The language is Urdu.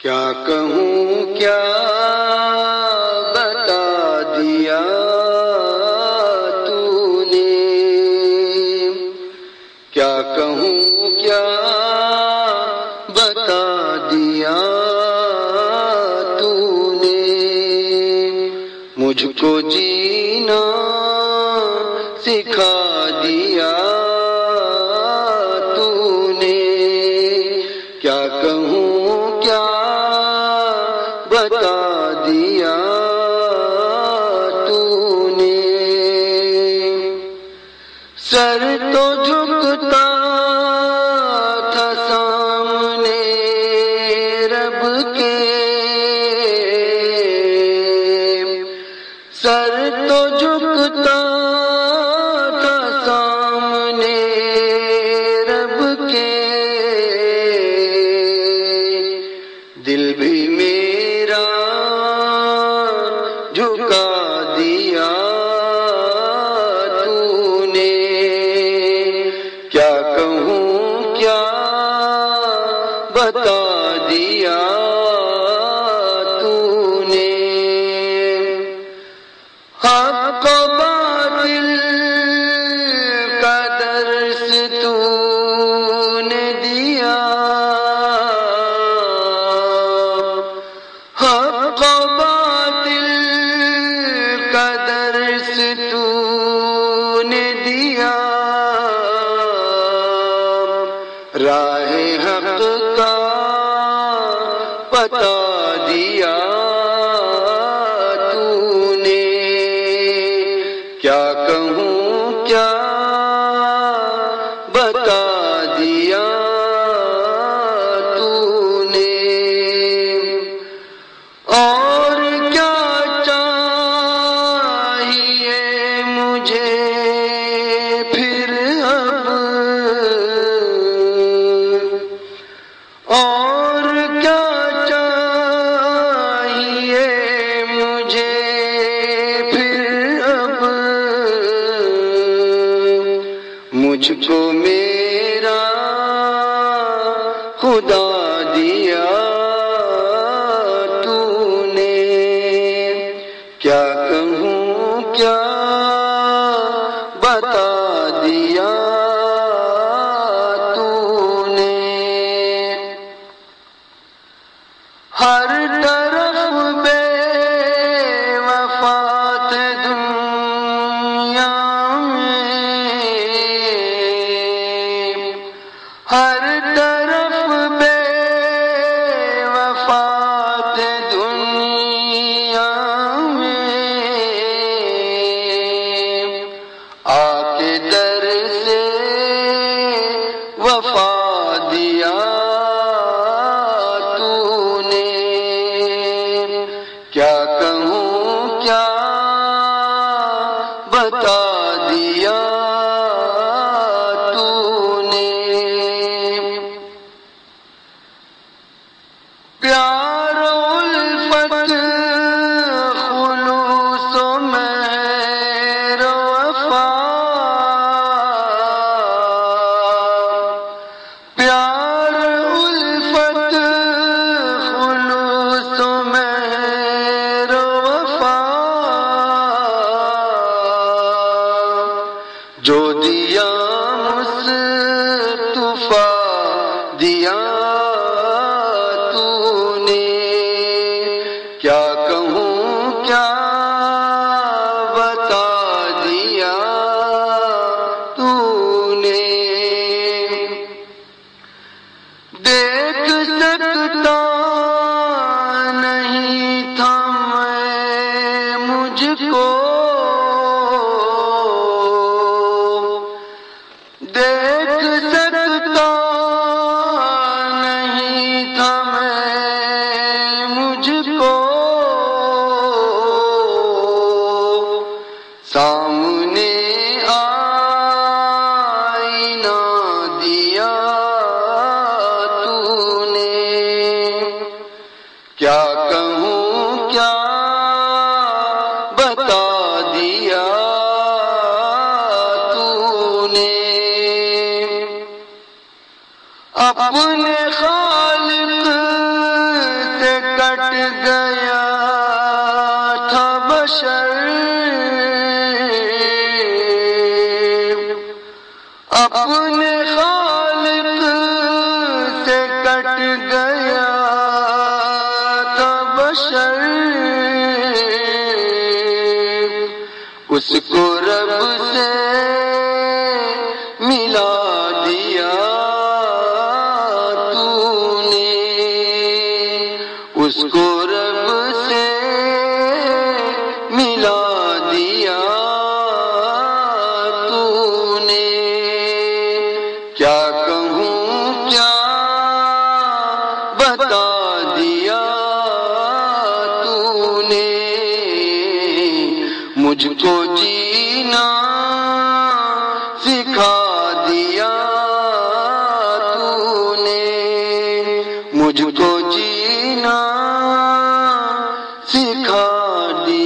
کیا کہوں کیا بتا دیا تو نے، کیا کہوں کیا بتا دیا تو نے، مجھ کو جینا سکھا دیا تو نے، کیا کہوں کیا بتا دیا تو نے، سر تو جھکتا تھا سامنے رب کے، سر تو جھکتا تھا سامنے رب کے، دل بھی میرا جھکا دیا تو نے، کیا کہوں کیا بتا دیا تو نے، حق و باطل کا درس تو نے دیا، حق و باطل کا درس تو نے دیا، راہ حق کا پتا دیا تو نے، کیا کہوں کیا بتا دیا تو نے، اور کیا چاہیے مجھے پھر اب، اور کیا چاہیے مجھے پھر اب، مجھ کو میرا خدا دیا تو نے، کیا کہوں کیا بتا دیا تو نے، ہر طرف بے وفات دنیا میں، ہر طرف بے وفات دنیا میں، آ کے در سے وفا دیا تو نے، کیا کہوں کیا بتا دیا تو نے، پیار و الفت خلوص و مہر و وفا، پیار الفت خلوص و مہر و وفا، جو دیا مصطفیٰ دیا تو نے، کیا کہوں کیا بتا دیا تو نے، دیکھ سکتا نہیں تھا میں مجھ کو، دیکھ سکتا نہیں تھا میں مجھ کو، سامنے آئینہ دیا تو نے، گیا تھا بشر، اس کو رب سے ملا دیا تو نے، اس کو رب سے ملا دیا تو نے۔ کیا کہوں کیا بتا دیا تو نے، مجھ کو جینا سکھا دیا تو نے، مجھ کو جینا سکھا دیا۔